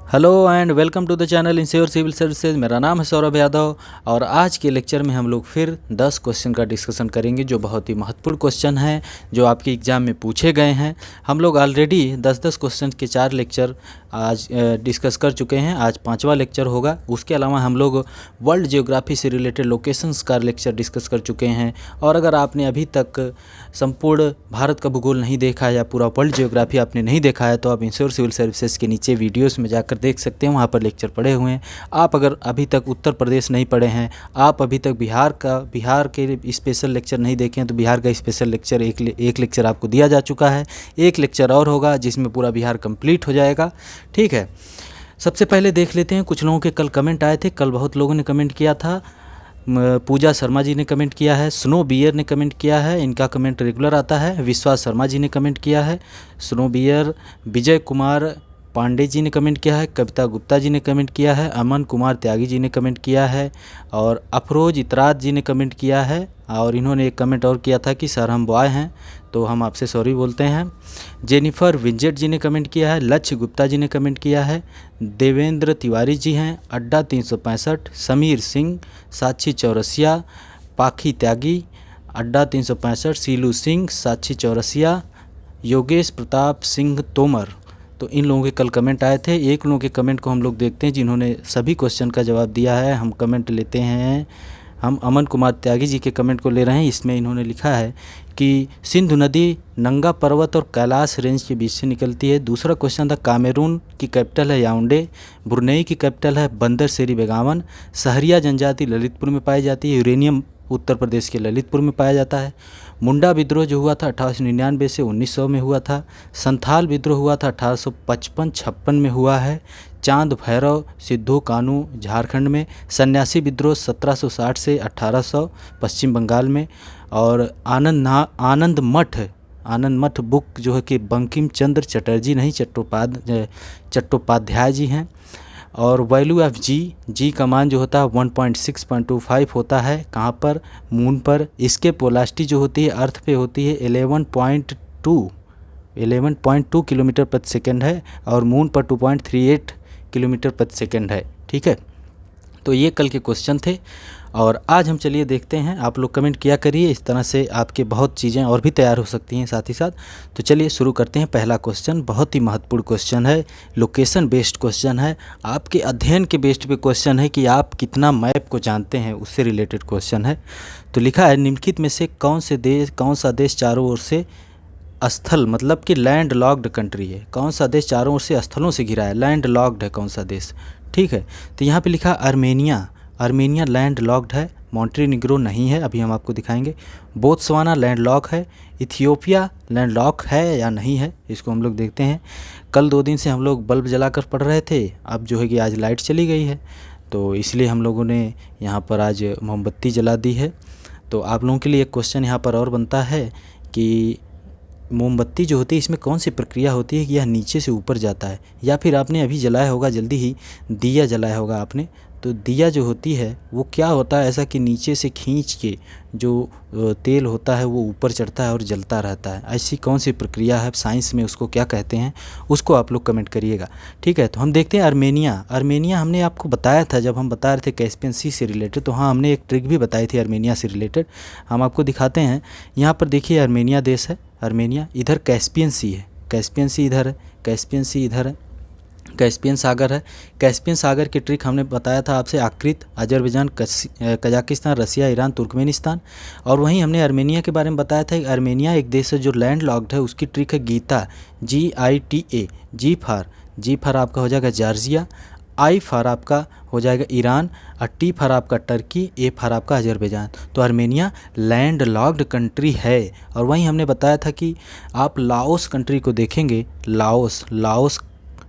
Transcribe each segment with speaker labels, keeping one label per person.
Speaker 1: Hello and welcome to the channel ensure civil services. मेरा नाम है सौरभ यादव और आज के लेक्चर में हम लोग फिर 10 क्वेश्चन का डिस्कशन करेंगे जो बहुत ही महत्वपूर्ण क्वेश्चन हैं जो आपके एग्ज़ाम में पूछे गए हैं। हम लोग ऑलरेडी 10-10 क्वेश्चन के 4 लेक्चर आज डिस्कस कर चुके हैं। आज 5वां लेक्चर होगा। उसके अलावा हम लोग वर्ल्ड जियोग्राफी से रिलेटेड लोकेशंस का लेक्चर डिस्कस कर चुके हैं। और अगर आपने अभी तक संपूर्ण भारत का भूगोल नहीं देखा है या पूरा वर्ल्ड जियोग्राफी आपने नहीं देखा है तो आप इंश्योर सिविल सर्विसेज के नीचे वीडियोस में जाकर देख सकते हैं, वहाँ पर लेक्चर पड़े हुए हैं। आप अगर अभी तक उत्तर प्रदेश नहीं पढ़े हैं, आप अभी तक बिहार के स्पेशल लेक्चर नहीं देखे हैं तो बिहार का स्पेशल लेक्चर एक लेक्चर आपको दिया जा चुका है। एक लेक्चर और होगा जिसमें पूरा बिहार कंप्लीट हो जाएगा। ठीक है, सबसे पहले देख लेते हैं। कुछ लोगों के कल कमेंट आए थे। कल बहुत लोगों ने कमेंट किया था। पूजा शर्मा जी ने कमेंट किया है, स्नो बियर ने कमेंट किया है, इनका कमेंट रेगुलर आता है। विश्वास शर्मा जी ने कमेंट किया है, स्नो बियर। विजय कुमार पांडे जी ने कमेंट किया है, कविता गुप्ता जी ने कमेंट किया है, अमन कुमार त्यागी जी ने कमेंट किया है और अफरोज इतराज जी ने कमेंट किया है। और इन्होंने एक कमेंट और किया था कि सर हम बॉय हैं तो हम आपसे सॉरी बोलते हैं। जेनिफर विंजेट जी ने कमेंट किया है, लक्ष्य गुप्ता जी ने कमेंट किया है, देवेंद्र तिवारी जी हैं, अड्डा 365, समीर सिंह, साक्षी चौरसिया, पाखी त्यागी, अड्डा 365, सीलू सिंह, साक्षी चौरसिया, योगेश प्रताप सिंह तोमर। तो इन लोगों के कल कमेंट आए थे। एक लोगों के कमेंट को हम लोग देखते हैं जिन्होंने सभी क्वेश्चन का जवाब दिया है। हम कमेंट लेते हैं। हम अमन कुमार त्यागी जी के कमेंट को ले रहे हैं। इसमें इन्होंने लिखा है कि सिंधु नदी नंगा पर्वत और कैलाश रेंज के बीच से निकलती है। दूसरा क्वेश्चन था कामेरून की कैपिटल है याओंडे, ब्रुनेई की कैपिटल है बंदर शेरी बेगावन, सहरिया जनजाति ललितपुर में पाई जाती है, यूरेनियम उत्तर प्रदेश के ललितपुर में पाया जाता है। मुंडा विद्रोह जो हुआ था 1899 से 1900 में हुआ था। संथाल विद्रोह हुआ था 1855-56 में हुआ है। चांद भैरव सिद्धू कानू झारखंड में। सन्यासी विद्रोह 1760 से 1800 पश्चिम बंगाल में। और आनंद मठ बुक जो है कि बंकिम चंद्र चटर्जी नहीं चट्टोपाध्याय जी हैं। और वैल्यू ऑफ जी का मान जो होता है 1.6.25 होता है। कहाँ पर? मून पर। इसके पोलास्टी जो होती है अर्थ पे होती है 11.2 किलोमीटर प्रति सेकंड है और मून पर 2.38 किलोमीटर प्रति सेकंड है। ठीक है, तो ये कल के क्वेश्चन थे और आज हम चलिए देखते हैं। आप लोग कमेंट किया करिए, इस तरह से आपके बहुत चीज़ें और भी तैयार हो सकती हैं साथ ही साथ। तो चलिए शुरू करते हैं। पहला क्वेश्चन बहुत ही महत्वपूर्ण क्वेश्चन है, लोकेशन बेस्ड क्वेश्चन है, आपके अध्ययन के बेस्ड पे क्वेश्चन है कि आप कितना मैप को जानते हैं, उससे रिलेटेड क्वेश्चन है। तो लिखा है निम्नलिखित में से कौन सा देश चारों ओर से स्थल मतलब कि लैंड लॉक्ड कंट्री है। कौन सा देश चारों ओर से स्थलों से घिरा है, लैंड लॉक्ड है कौन सा देश। ठीक है, तो यहाँ पे लिखा अर्मेनिया लैंड लॉक्ड है। मॉन्टेनिग्रो नहीं है, अभी हम आपको दिखाएंगे। बोत्सवाना लैंड लॉक है। इथियोपिया लैंड लॉक है या नहीं है, इसको हम लोग देखते हैं। कल 2 दिन से हम लोग बल्ब जलाकर पढ़ रहे थे, अब जो है कि आज लाइट चली गई है तो इसलिए हम लोगों ने यहाँ पर आज मोमबत्ती जला दी है। तो आप लोगों के लिए एक क्वेश्चन यहाँ पर और बनता है कि मोमबत्ती जो होती है इसमें कौन सी प्रक्रिया होती है कि यह नीचे से ऊपर जाता है, या फिर आपने अभी जलाया होगा, जल्दी ही दिया जलाया होगा आपने। तो दिया जो होती है वो क्या होता है ऐसा कि नीचे से खींच के जो तेल होता है वो ऊपर चढ़ता है और जलता रहता है। ऐसी कौन सी प्रक्रिया है, साइंस में उसको क्या कहते हैं, उसको आप लोग कमेंट करिएगा। ठीक है, तो हम देखते हैं अर्मेनिया हमने आपको बताया था जब हम बता रहे थे कैस्पियन सी से रिलेटेड। तो हाँ, हमने एक ट्रिक भी बताई थी अर्मेनिया से रिलेटेड, हम आपको दिखाते हैं। यहाँ पर देखिए अर्मेनिया देश है, अर्मेनिया। इधर कैस्पियन सी है, कैस्पियन सी इधर है, कैस्पियन सी इधर है, कैस्पियन सागर है। कैस्पियन सागर की ट्रिक हमने बताया था आपसे, आकृत, अजरबैजान, कजाकिस्तान, रसिया, ईरान, तुर्कमेनिस्तान। और वहीं हमने अर्मेनिया के बारे में बताया था कि अर्मेनिया एक देश है जो लैंड लॉक्ड है, उसकी ट्रिक है गीता, GITA। जी फार आपका हो जाएगा जॉर्जिया, I फार आपका हो जाएगा ईरान और T फार आपका टर्की, A फार आपका अजरबैजान। तो अर्मेनिया लैंड लॉक्ड कंट्री है। और वहीं हमने बताया था कि आप लाओस कंट्री को देखेंगे, लाओस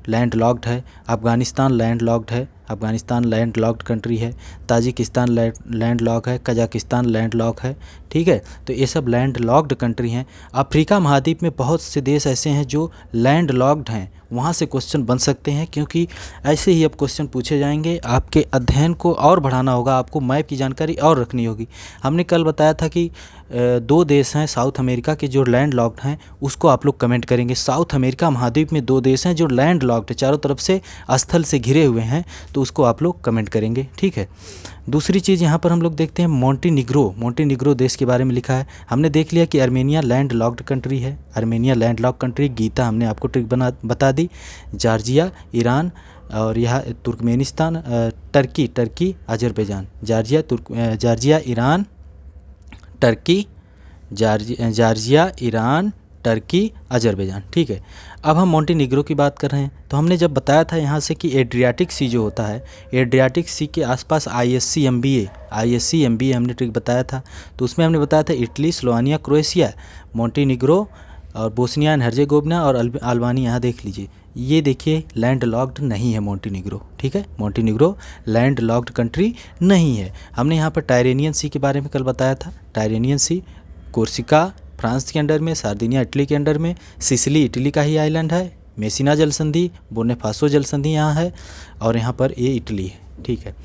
Speaker 1: लैंड लॉक्ड है। अफ़गानिस्तान लैंड लॉक्ड है, अफ़गानिस्तान लैंड लॉक्ड कंट्री है। ताजिकिस्तान लैंड लॉक है, कजाकिस्तान लैंड लॉक है। ठीक है, तो ये सब लैंड लॉक्ड कंट्री हैं। अफ्रीका महाद्वीप में बहुत से देश ऐसे हैं जो लैंड लॉक्ड हैं, वहाँ से क्वेश्चन बन सकते हैं, क्योंकि ऐसे ही अब क्वेश्चन पूछे जाएंगे। आपके अध्ययन को और बढ़ाना होगा, आपको मैप की जानकारी और रखनी होगी। हमने कल बताया था कि 2 देश हैं साउथ अमेरिका के जो लैंड लॉक्ड हैं, उसको आप लोग कमेंट करेंगे। साउथ अमेरिका महाद्वीप में 2 देश हैं जो लैंड लॉक्ड, चारों तरफ से स्थल से घिरे हुए हैं, तो उसको आप लोग कमेंट करेंगे, ठीक है। दूसरी चीज़ यहाँ पर हम लोग देखते हैं मोंटेनिग्रो देश के बारे में लिखा है। हमने देख लिया कि अर्मेनिया लैंड लॉक्ड कंट्री है, Armenia land locked country. Geeta हमने आपको ट्रिक बता दी। जॉर्जिया, ईरान और यहाँ Turkmenistan, Turkey, Azerbaijan. Georgia, Iran, Turkey, Georgia, Iran, Turkey, Azerbaijan, ठीक है। अब हम मोंटेनिग्रो की बात कर रहे हैं, तो हमने जब बताया था यहाँ से कि एड्रियाटिक सी जो होता है, एड्रियाटिक सी के आसपास ISCMBA हमने ट्रिक बताया था। तो उसमें हमने बताया था इटली, स्लोवानिया, क्रोएशिया, मोंटेनिग्रो और बोस्निया एंड हर्जेगोविना और अल्बानिया। यहाँ देख लीजिए, ये देखिए लैंड लॉक्ड नहीं है मोंटेनिग्रो, ठीक है। मोंटेनिग्रो लैंड लॉक्ड कंट्री नहीं है। हमने यहाँ पर टायरेनियन सी के बारे में कल बताया था। टायरेनियन सी कोर्सिका फ्रांस के अंडर में, सार्दिनिया इटली के अंडर में, सिसिली इटली का ही आइलैंड है, मेसिना जल संधि, बोनेफासो जल संधि यहाँ है, और यहाँ पर ये इटली है, ठीक है।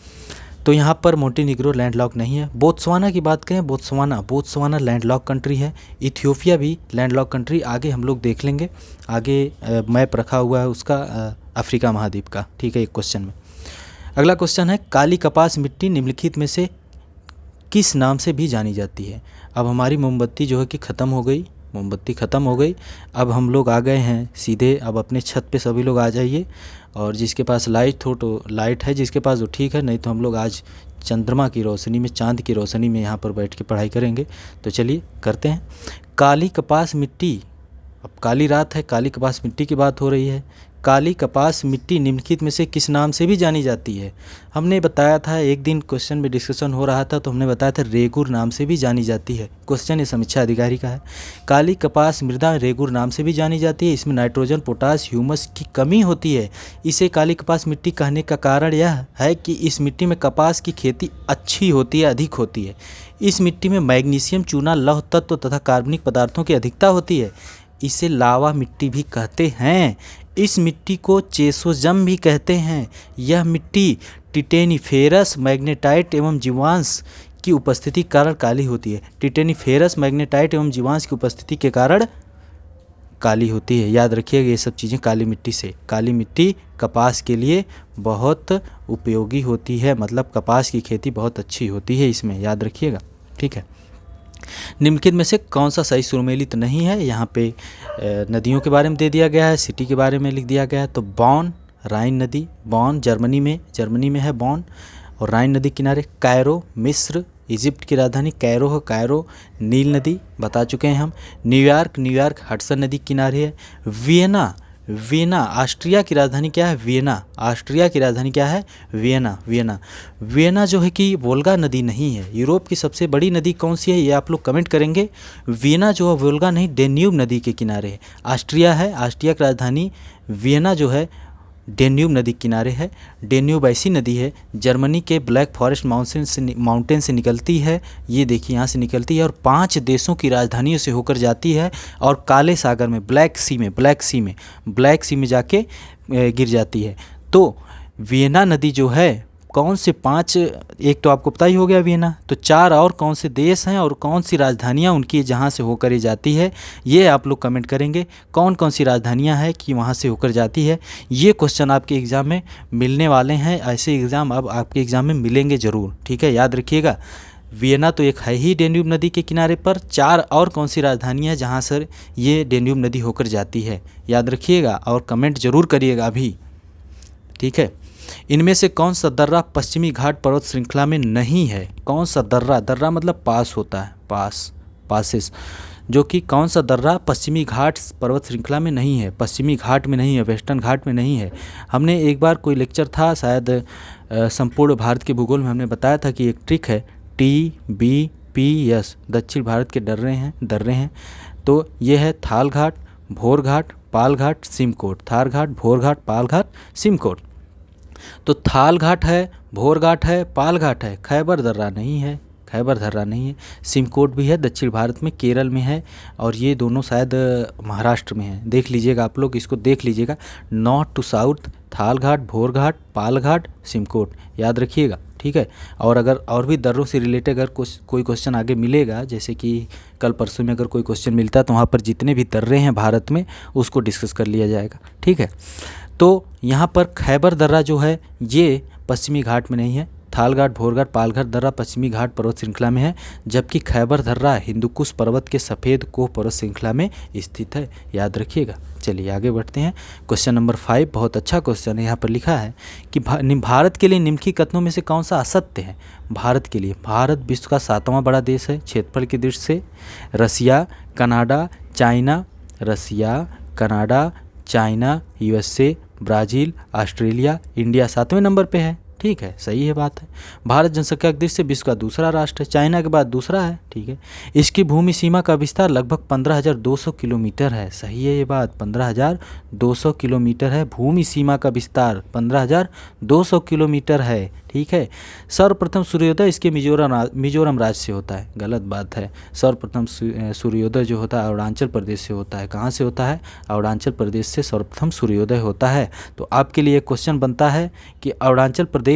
Speaker 1: तो यहाँ पर मोंटेनिग्रो लैंडलॉक नहीं है। बोत्सवाना की बात करें, बोत्सवाना लैंडलॉक कंट्री है। इथियोपिया भी लैंडलॉक कंट्री, आगे हम लोग देख लेंगे, आगे मैप रखा हुआ है उसका अफ्रीका महाद्वीप का, ठीक है, एक क्वेश्चन में। अगला क्वेश्चन है, काली कपास मिट्टी निम्नलिखित में से किस नाम से भी जानी जाती है। अब हमारी मोमबत्ती जो है कि ख़त्म हो गई, मोमबत्ती ख़त्म हो गई। अब हम लोग आ गए हैं सीधे, अब अपने छत पे सभी लोग आ जाइए, और जिसके पास लाइट हो तो लाइट है, जिसके पास वो ठीक है, नहीं तो हम लोग आज चंद्रमा की रोशनी में, चांद की रोशनी में यहाँ पर बैठ के पढ़ाई करेंगे। तो चलिए करते हैं। काली कपास मिट्टी, अब काली रात है, काली कपास मिट्टी की बात हो रही है। काली कपास मिट्टी निम्नलिखित में से किस नाम से भी जानी जाती है। हमने बताया था, एक दिन क्वेश्चन में डिस्कशन हो रहा था, तो हमने बताया था रेगुर नाम से भी जानी जाती है। क्वेश्चन ये समीक्षा अधिकारी का है। काली कपास मृदा रेगुर नाम से भी जानी जाती है। इसमें नाइट्रोजन, पोटास, ह्यूमस की कमी होती है। इसे काली कपास मिट्टी कहने का कारण यह है कि इस मिट्टी में कपास की खेती अच्छी होती है, अधिक होती है। इस मिट्टी में मैग्नीशियम, चूना, लौह तत्व तथा कार्बनिक पदार्थों की अधिकता होती है। इसे लावा मिट्टी भी कहते हैं। इस मिट्टी को चेसोजम भी कहते हैं। यह मिट्टी टिटेनिफेरस, मैग्नेटाइट एवं जीवांश की उपस्थिति के कारण काली होती है। टिटेनिफेरस, मैग्नेटाइट एवं जीवांश की उपस्थिति के कारण काली होती है। याद रखिएगा ये सब चीज़ें काली मिट्टी से। काली मिट्टी कपास के लिए बहुत उपयोगी होती है, मतलब कपास की खेती बहुत अच्छी होती है इसमें, याद रखिएगा, ठीक है। निम्नलिखित में से कौन सा सही सुमेलित नहीं है। यहाँ पे नदियों के बारे में दे दिया गया है, सिटी के बारे में लिख दिया गया है। तो बॉन, राइन नदी, बॉन जर्मनी में है बॉन, और राइन नदी किनारे। कायरो मिस्र, इजिप्ट की राजधानी कैरो है, कायरो। नील नदी बता चुके हैं हम। न्यूयॉर्क हडसन नदी किनारे है। वियना ऑस्ट्रिया की राजधानी क्या है, ऑस्ट्रिया की राजधानी क्या है, वियना जो है कि वोल्गा नदी नहीं है। यूरोप की सबसे बड़ी नदी कौन सी है, ये आप लोग कमेंट करेंगे। वियना जो है वोल्गा नहीं, डेन्यूब नदी के किनारे है। ऑस्ट्रिया की राजधानी, वियना जो है डेन्यूब नदी किनारे है। डेन्यूब ऐसी नदी है, जर्मनी के ब्लैक फॉरेस्ट माउंटेन से निकलती है। ये देखिए यहाँ से निकलती है और 5 देशों की राजधानियों से होकर जाती है, और काले सागर में, ब्लैक सी में जाके गिर जाती है। तो वियना नदी जो है कौन से 5, एक तो आपको पता ही हो गया वियना, तो 4 और कौन से देश हैं और कौन सी राजधानियां उनकी जहां से होकर जाती है, ये आप लोग कमेंट करेंगे। कौन कौन सी राजधानियां हैं कि वहां से होकर जाती है। ये क्वेश्चन आपके एग्ज़ाम में मिलने वाले हैं। ऐसे एग्ज़ाम अब आपके एग्ज़ाम में मिलेंगे ज़रूर, ठीक है, याद रखिएगा। वियना तो एक है ही डेन्यूब नदी के किनारे पर, 4 और कौन सी राजधानी है जहाँ से ये डेन्यूब नदी होकर जाती है, याद रखिएगा और कमेंट ज़रूर करिएगा अभी, ठीक है। इनमें से कौन सा दर्रा पश्चिमी घाट पर्वत श्रृंखला में नहीं है। कौन सा दर्रा मतलब पास होता है, पासेस, जो कि कौन सा दर्रा पश्चिमी घाट पर्वत श्रृंखला में नहीं है, पश्चिमी घाट में नहीं है, वेस्टर्न घाट में नहीं है। हमने एक बार कोई लेक्चर था शायद संपूर्ण भारत के भूगोल में, हमने बताया था कि एक ट्रिक है TBPS, दक्षिण भारत के दर्रे हैं। तो ये है थाल घाट, भोर घाट, पाल घाट, सिमकोट। थार घाट, भोर घाट, पाल घाट, सिमकोट। तो थाल घाट है, भोर घाट है, पाल घाट है, खैबर दर्रा नहीं है, खैबर दर्रा नहीं है। सिमकोट भी है, दक्षिण भारत में केरल में है, और ये दोनों शायद महाराष्ट्र में है। देख लीजिएगा, आप लोग इसको देख लीजिएगा, नॉर्थ टू साउथ, थाल घाट, भोर घाट, पाल घाट, सिमकोट, याद रखिएगा, ठीक है। और अगर और भी दर्रों से रिलेटेड अगर कोई क्वेश्चन आगे मिलेगा, जैसे कि कल परसों में अगर कोई क्वेश्चन मिलता है तो वहाँ पर जितने भी दर्रे हैं भारत में उसको डिस्कस कर लिया जाएगा, ठीक है। तो यहाँ पर खैबर दर्रा जो है ये पश्चिमी घाट में नहीं है। थाल घाट, भोर घाट, पाल घाट दर्रा पश्चिमी घाट पर्वत श्रृंखला में है, जबकि खैबर दर्रा हिंदुकुश पर्वत के सफ़ेद कोह पर्वत श्रृंखला में स्थित है, याद रखिएगा। चलिए आगे बढ़ते हैं। क्वेश्चन नंबर 5 बहुत अच्छा क्वेश्चन है। यहाँ पर लिखा है कि भारत के लिए निम्नलिखित कथनों में से कौन सा असत्य है। भारत के लिए, भारत विश्व का 7वां बड़ा देश है क्षेत्रफल की दृष्टि से। Russia, Canada, China, Russia, Canada, China, USA, Brazil, Australia, India 7वें नंबर पे है, ठीक है, सही है बात है। भारत जनसंख्या की दृष्टि से विश्व का दूसरा राष्ट्र है, चाइना के बाद दूसरा है, ठीक है। इसकी भूमि सीमा का विस्तार लगभग 15,200 किलोमीटर है, सही है ये बात, 15,200 किलोमीटर है भूमि सीमा का विस्तार, 15,200 किलोमीटर है, ठीक है। सर्वप्रथम सूर्योदय इसके मिजोरम राज्य से होता है, गलत बात है। सर्वप्रथम सूर्योदय जो होता है अरुणाचल प्रदेश से होता है। कहाँ से होता है? अरुणाचल प्रदेश से सर्वप्रथम सूर्योदय होता है। तो आपके लिए क्वेश्चन बनता है कि अरुणाचल प्रदेश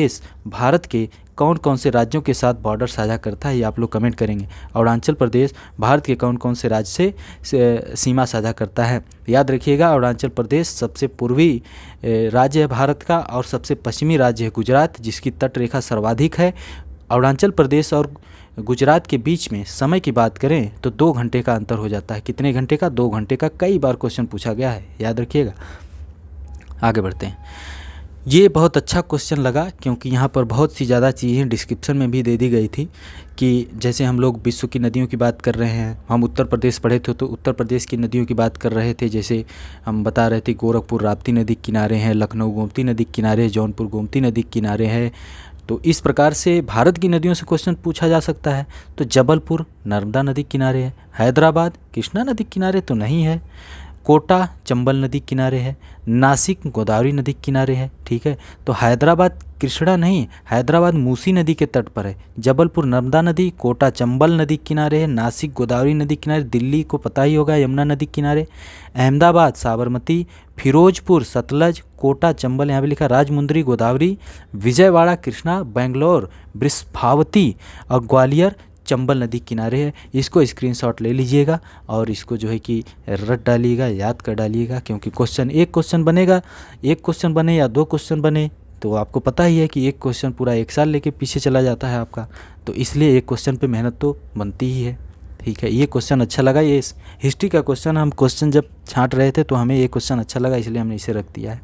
Speaker 1: भारत के कौन कौन से राज्यों के साथ बॉर्डर साझा करता है, ये आप लोग कमेंट करेंगे। अरुणाचल प्रदेश भारत के कौन कौन से राज्य से सीमा साझा करता है, याद रखिएगा। अरुणाचल प्रदेश सबसे पूर्वी राज्य है भारत का, और सबसे पश्चिमी राज्य है गुजरात, जिसकी तट रेखा सर्वाधिक है। अरुणाचल प्रदेश और गुजरात के बीच में समय की बात करें तो 2 घंटे का अंतर हो जाता है। कितने घंटे का? 2 घंटे का। कई बार क्वेश्चन पूछा गया है, याद रखिएगा। आगे बढ़ते हैं। ये बहुत अच्छा क्वेश्चन लगा, क्योंकि यहाँ पर बहुत सी ज़्यादा चीज़ें डिस्क्रिप्शन में भी दे दी गई थी कि जैसे हम लोग विश्व की नदियों की बात कर रहे हैं, हम उत्तर प्रदेश पढ़े थे तो उत्तर प्रदेश की नदियों की बात कर रहे थे। जैसे हम बता रहे थे गोरखपुर राप्ती नदी के किनारे हैं, लखनऊ गोमती नदी के किनारे है, जौनपुर गोमती नदी के किनारे है। तो इस प्रकार से भारत की नदियों से क्वेश्चन पूछा जा सकता है। तो जबलपुर नर्मदा नदी के किनारे है, हैदराबाद कृष्णा नदी के किनारे तो नहीं है, कोटा चंबल नदी किनारे है, नासिक गोदावरी नदी किनारे है, ठीक है। तो हैदराबाद कृष्णा नहीं, हैदराबाद मूसी नदी के तट पर है। जबलपुर नर्मदा नदी, कोटा चंबल नदी किनारे है, नासिक गोदावरी नदी किनारे, दिल्ली को पता ही होगा यमुना नदी किनारे, अहमदाबाद साबरमती, फिरोजपुर सतलज, कोटा चंबल यहाँ पे लिखा राजमुंदरी गोदावरी, विजयवाड़ा कृष्णा, बेंगलोर वृषभावती और ग्वालियर चंबल नदी किनारे है। इसको स्क्रीनशॉट ले लीजिएगा और इसको जो है कि रट डालिएगा, याद कर डालिएगा, क्योंकि क्वेश्चन एक क्वेश्चन बनेगा, एक क्वेश्चन बने या 2 क्वेश्चन बने तो आपको पता ही है कि एक क्वेश्चन पूरा 1 साल लेके पीछे चला जाता है आपका। तो इसलिए एक क्वेश्चन पे मेहनत तो बनती ही है, ठीक है। ये क्वेश्चन अच्छा लगा, ये हिस्ट्री का क्वेश्चन, हम क्वेश्चन जब छांट रहे थे तो हमें ये क्वेश्चन अच्छा लगा, इसलिए हमने इसे रख दिया है,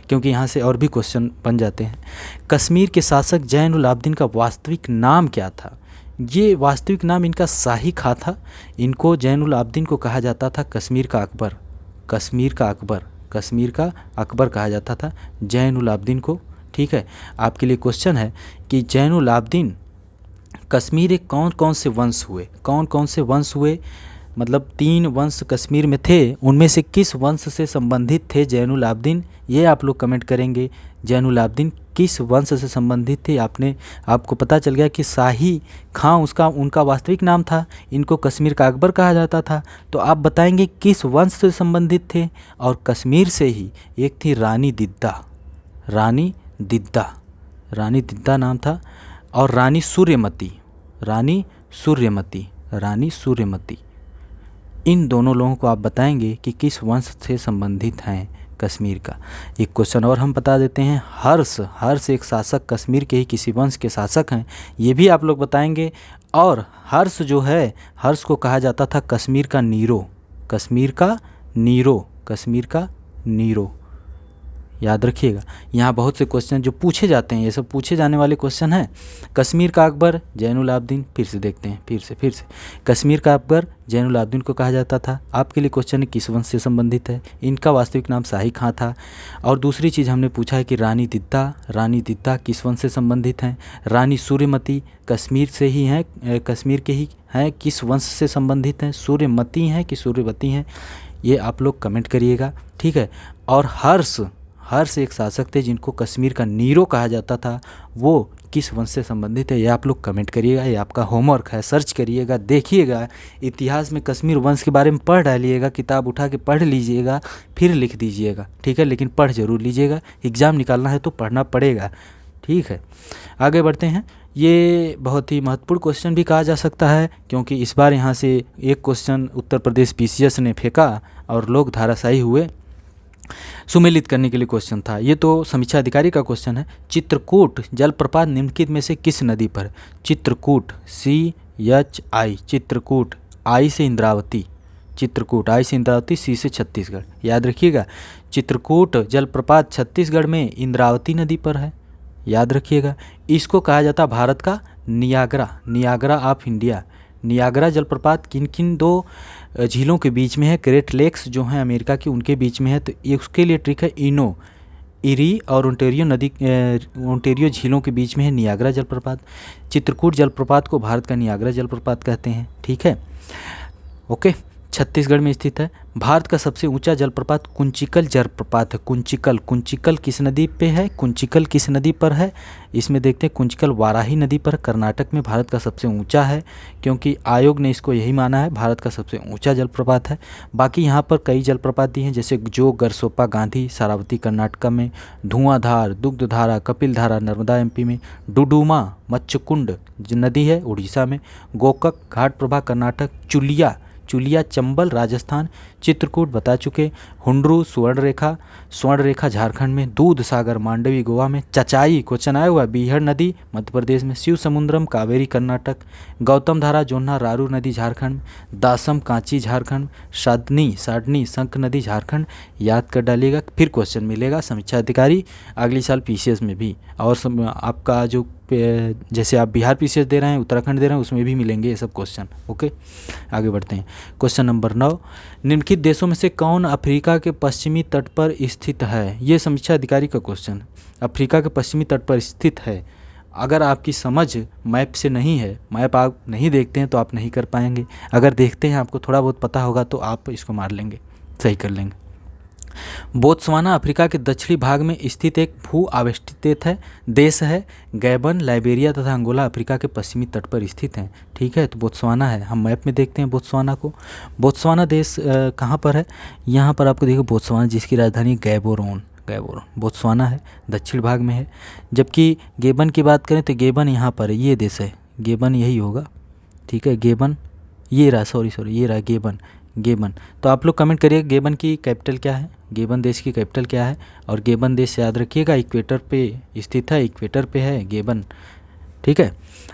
Speaker 1: क्योंकि यहाँ से और भी क्वेश्चन बन जाते हैं। कश्मीर के शासक जैनुल आबदीन का वास्तविक नाम क्या था? ये वास्तविक नाम इनका शाही खां था। इनको जैनुल आबदीन को कहा जाता था कश्मीर का अकबर, कश्मीर का अकबर, कश्मीर का अकबर कहा जाता था जैनुल आबदीन को, ठीक है। आपके लिए क्वेश्चन है कि जैनुल आबदीन कश्मीर के कौन कौन से वंश हुए, कौन कौन से वंश हुए, मतलब 3 वंश कश्मीर में थे, उनमें से किस वंश से संबंधित थे जैनुल आबदीन, ये आप लोग कमेंट करेंगे। जैनुल आबदीन किस वंश से संबंधित थे? आपको पता चल गया कि शाही खां उनका वास्तविक नाम था, इनको कश्मीर का अकबर कहा जाता था। तो आप बताएंगे किस वंश से संबंधित थे। और कश्मीर से ही एक थी रानी दिद्दा, रानी दिद्दा, रानी दिद्दा नाम था, और रानी सूर्यमती, रानी सूर्यमती, रानी सूर्यमती। इन दोनों लोगों को आप बताएंगे कि किस वंश से संबंधित हैं कश्मीर का। एक क्वेश्चन और हम बता देते हैं, हर्ष एक शासक कश्मीर के ही किसी वंश के शासक हैं, ये भी आप लोग बताएंगे। और हर्ष जो है, हर्ष को कहा जाता था कश्मीर का नीरो, कश्मीर का नीरो, कश्मीर का नीरो, याद रखिएगा। यहाँ बहुत से क्वेश्चन जो पूछे जाते हैं, ये सब पूछे जाने वाले क्वेश्चन हैं। कश्मीर का अकबर जैनुल आबदीन, फिर से देखते हैं, फिर से कश्मीर का अकबर जैनुल आबदीन को कहा जाता था। आपके लिए क्वेश्चन है किस वंश से संबंधित है, इनका वास्तविक नाम शाही खां था। और दूसरी चीज़ हमने पूछा है कि रानी दिद्दा किस वंश से संबंधित हैं। रानी सूर्यमती कश्मीर से ही हैं, कश्मीर के ही हैं, किस वंश से संबंधित हैं, सूर्यमती हैं कि सूर्यवती हैं, ये आप लोग कमेंट करिएगा, ठीक है। और हर्ष एक शासक थे जिनको कश्मीर का नीरो कहा जाता था, वो किस वंश से संबंधित है? ये आप लोग कमेंट करिएगा, ये आपका होमवर्क है, सर्च करिएगा, देखिएगा, इतिहास में कश्मीर वंश के बारे में पढ़ डालिएगा, किताब उठा के पढ़ लीजिएगा, फिर लिख दीजिएगा, ठीक है। लेकिन पढ़ जरूर लीजिएगा, एग्ज़ाम निकालना है तो पढ़ना पड़ेगा, ठीक है। आगे बढ़ते हैं। ये बहुत ही महत्वपूर्ण क्वेश्चन भी कहा जा सकता है, क्योंकि इस बार यहाँ से एक क्वेश्चन उत्तर प्रदेश पीसीएस ने फेंका और लोग धाराशायी हुए। सुमेलित करने के लिए क्वेश्चन था ये, तो समीक्षा अधिकारी का क्वेश्चन है। चित्रकूट जलप्रपात निम्नलिखित में से किस नदी पर? चित्रकूट, CHI, चित्रकूट, I से इंद्रावती, चित्रकूट, I से इंद्रावती, C से छत्तीसगढ़, याद रखिएगा। चित्रकूट जलप्रपात छत्तीसगढ़ में इंद्रावती नदी पर है, याद रखिएगा। इसको कहा जाता भारत का Niagara, Niagara of India. Niagara जलप्रपात किन किन दो झीलों के बीच में है? ग्रेट लेक्स जो हैं अमेरिका की, उनके बीच में है। तो ये उसके लिए ट्रिक है, इरी और ओंटेरियो नदी, ओंटेरियो झीलों के बीच में है नियाग्रा जलप्रपात। चित्रकूट जलप्रपात को भारत का नियाग्रा जलप्रपात कहते हैं, ठीक है, ओके। छत्तीसगढ़ में स्थित है। भारत का सबसे ऊंचा जलप्रपात कुंचिकल जलप्रपात है। कुंचिकल, कुंचिकल किस नदी पे है? कुंचिकल किस नदी पर है? इसमें देखते हैं, कुंचिकल वाराही नदी पर, कर्नाटक में भारत का सबसे ऊंचा है, क्योंकि आयोग ने इसको यही माना है भारत का सबसे ऊंचा जलप्रपात है। बाकी यहाँ पर कई जलप्रपात दिए हैं, जैसे जो, गरसोपा, गांधी, सारावती कर्नाटक में, धुआंधार, दुग्धधारा, कपिलधारा नर्मदा MP में, डुडुमा मच्छकुंड नदी है उड़ीसा में, गोकक घाटप्रभा कर्नाटक, चुलिया, चुलिया चंबल राजस्थान, चित्रकूट बता चुके, हुंडरू स्वर्ण रेखा झारखंड में, दूध सागर मांडवी गोवा में, चचाई क्वेश्चन आया हुआ बीहड़ नदी मध्य प्रदेश में, शिव समुद्रम कावेरी कर्नाटक, गौतम धारा जोन्हा रारू नदी झारखंड, दासम कांची झारखंड, साडनी संक नदी झारखंड, याद कर डालिएगा, फिर क्वेश्चन मिलेगा समीक्षा अधिकारी अगले साल PCS में भी। और आपका जो जैसे आप बिहार PCS दे रहे हैं, उत्तराखंड दे रहे हैं, उसमें भी मिलेंगे ये सब क्वेश्चन, ओके। आगे बढ़ते हैं। क्वेश्चन नंबर 9, निम्नलिखित देशों में से कौन अफ्रीका के पश्चिमी तट पर स्थित है? ये समीक्षा अधिकारी का क्वेश्चन, अफ्रीका के पश्चिमी तट पर स्थित है। अगर आपकी समझ मैप से नहीं है, मैप आप नहीं देखते हैं तो आप नहीं कर पाएंगे, अगर देखते हैं आपको थोड़ा बहुत पता होगा तो आप इसको मार लेंगे, सही कर लेंगे। बोत्सवाना अफ्रीका के दक्षिणी भाग में स्थित एक भू आवेष्टित देश है। गैबन, लाइबेरिया तथा अंगोला अफ्रीका के पश्चिमी तट पर स्थित हैं, ठीक है। तो बोत्सवाना है, हम मैप में देखते हैं बोत्सवाना को। बोत्सवाना देश कहाँ पर है? यहाँ पर आपको देखो बोत्सवाना, जिसकी राजधानी गैबोरोन बोत्सवाना है, दक्षिण भाग में है। जबकि गेबन की बात करें तो गेबन यहाँ पर है, ये देश है गेबन, यही होगा, ठीक है। गेबन ये रहा, सॉरी ये रहा गेबन। तो आप लोग कमेंट करिए गेबन की कैपिटल क्या है, गेबन देश की कैपिटल क्या है। और गेबन देश याद रखिएगा इक्वेटर पे स्थित है, इक्वेटर पे है गेबन, ठीक है।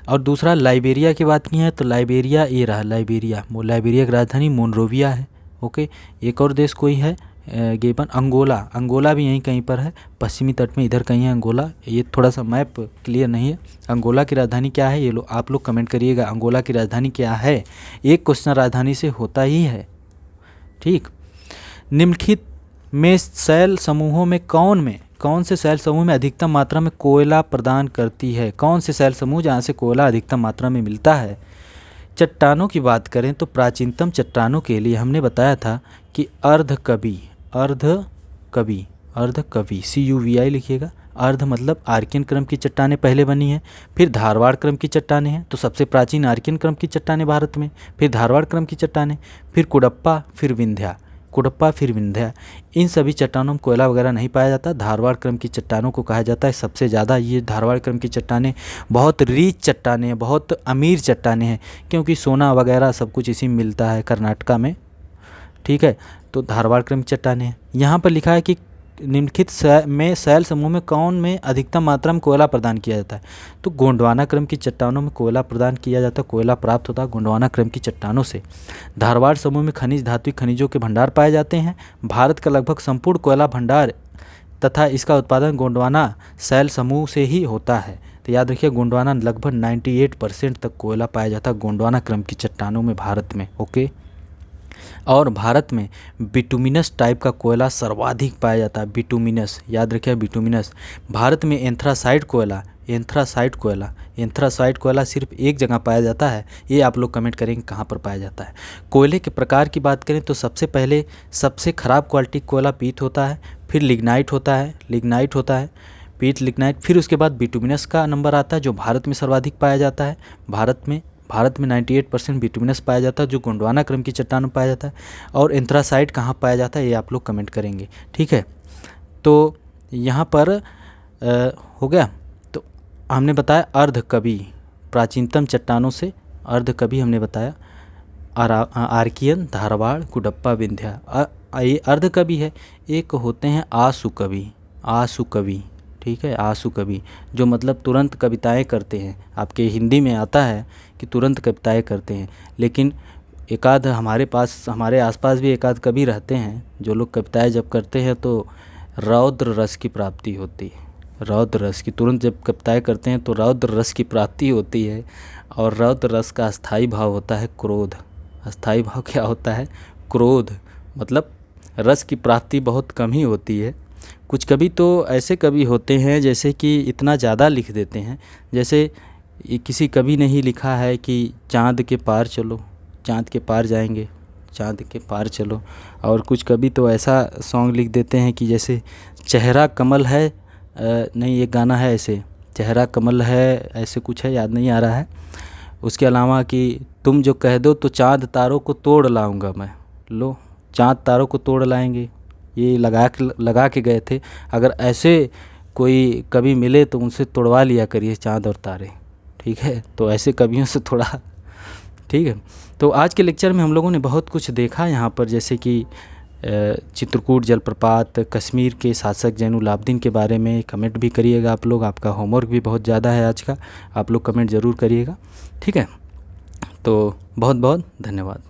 Speaker 1: और दूसरा लाइबेरिया की बात की है तो लाइबेरिया ये रहा, लाइबेरिया की राजधानी मोनरोविया है, ओके। एक और देश कोई है गेबन, अंगोला भी यहीं कहीं पर है, पश्चिमी तट में इधर कहीं है अंगोला। ये थोड़ा सा मैप क्लियर नहीं है। अंगोला की राजधानी क्या है ये आप लोग कमेंट करिएगा, अंगोला की राजधानी क्या है। एक क्वेश्चन राजधानी से होता ही है, ठीक। निम्नलिखित में शैल समूहों में कौन से शैल समूह में अधिकतम मात्रा में कोयला प्रदान करती है? कौन से शैल समूह जहाँ से कोयला अधिकतम मात्रा में मिलता है? चट्टानों की बात करें तो प्राचीनतम चट्टानों के लिए हमने बताया था कि अर्धकवि CUVI लिखिएगा। अर्ध मतलब आर्कियन क्रम की चट्टानें पहले बनी हैं, फिर धारवाड़ क्रम की चट्टानें हैं। तो सबसे प्राचीन आर्कियन क्रम की चट्टानें भारत में, फिर धारवाड़ क्रम की चट्टानें, फिर कुडप्पा, फिर विंध्या। इन सभी चट्टानों में कोयला वगैरह नहीं पाया जाता। धारवाड़ क्रम की चट्टानों को कहा जाता है सबसे ज़्यादा। ये धारवाड़ क्रम की चट्टानें बहुत रिच चट्टानें हैं, बहुत अमीर चट्टानें हैं, क्योंकि सोना वगैरह सब कुछ इसी में मिलता है कर्नाटका में, ठीक है। तो धारवाड़ क्रम की चट्टानें हैं। यहाँ पर लिखा है कि निम्नलिखित शैल समूह में कौन में अधिकतम मात्रा में कोयला प्रदान किया जाता है? तो गोंडवाना क्रम की चट्टानों में कोयला प्रदान किया जाता है, कोयला प्राप्त होता है गोंडवाना क्रम की चट्टानों से। धारवाड़ समूह में खनिज धात्विक खनिजों के भंडार पाए जाते हैं। भारत का लगभग संपूर्ण कोयला भंडार तथा इसका उत्पादन गोंडवाना शैल समूह से ही होता है। तो याद रखिए गोंडवाना लगभग 98% तक कोयला पाया जाता है गोंडवाना क्रम की चट्टानों में भारत में, ओके। और भारत में बिटुमिनस टाइप का कोयला सर्वाधिक पाया जाता है, बिटुमिनस, याद रखिए बिटुमिनस। भारत में एंथ्रासाइट कोयला सिर्फ एक जगह पाया जाता है। ये आप लोग कमेंट करेंगे कहाँ पर पाया जाता है। कोयले के प्रकार की बात करें तो सबसे पहले सबसे ख़राब क्वालिटी कोयला पीत होता है, फिर लिग्नाइट होता है, पीट लिग्नाइट। फिर उसके बाद बिटुमिनस का नंबर आता है जो भारत में सर्वाधिक पाया जाता है। भारत में 98% बिटुमिनस पाया जाता है जो गोंडवाना क्रम की चट्टान में पाया जाता है। और एंथ्रासाइट कहाँ पाया जाता है ये आप लोग कमेंट करेंगे, ठीक है। तो यहाँ पर हो गया। तो हमने बताया अर्धकवि, प्राचीनतम चट्टानों से अर्धकवि हमने बताया, आर्कियन, धारवाड़, कुडप्पा, विंध्या। ये अर्धकवि है। एक होते हैं आसुकवि, ठीक है, आसुकवि जो मतलब तुरंत कविताएं करते हैं। आपके हिंदी में आता है कि तुरंत कविताएं करते हैं, लेकिन एकाध हमारे आसपास भी एकाध कवि रहते हैं जो लोग कविताएं जब करते हैं तो रौद्र रस की प्राप्ति होती है। रौद्र रस की, तुरंत जब कविताएं करते हैं तो रौद्र रस की प्राप्ति होती है। और रौद्र रस का अस्थाई भाव होता है क्रोध। अस्थाई भाव क्या होता है? क्रोध। मतलब रस की प्राप्ति बहुत कम ही होती है। कुछ कवि तो ऐसे कवि होते हैं जैसे कि इतना ज़्यादा लिख देते हैं, जैसे किसी कवि ने ही लिखा है कि चाँद के पार चलो, चाँद के पार जाएंगे, चाँद के पार चलो। और कुछ कवि तो ऐसा सॉन्ग लिख देते हैं कि जैसे चेहरा कमल है, नहीं एक गाना है ऐसे, चेहरा कमल है, ऐसे कुछ है, याद नहीं आ रहा है। उसके अलावा कि तुम जो कह दो तो चाँद तारों को तोड़ लाऊंगा मैं। लो, चाँद तारों को तोड़ लाएंगे, ये लगा के गए थे। अगर ऐसे कोई कवि मिले तो उनसे तोड़वा लिया करिए चाँद और तारे, ठीक है। तो ऐसे कवियों से थोड़ा, ठीक है। तो आज के लेक्चर में हम लोगों ने बहुत कुछ देखा यहाँ पर, जैसे कि चित्रकूट जलप्रपात, कश्मीर के शासक जैनुलाब्दीन के बारे में। कमेंट भी करिएगा आप लोग, आपका होमवर्क भी बहुत ज़्यादा है आज का, आप लोग कमेंट ज़रूर करिएगा, ठीक है। तो बहुत बहुत धन्यवाद।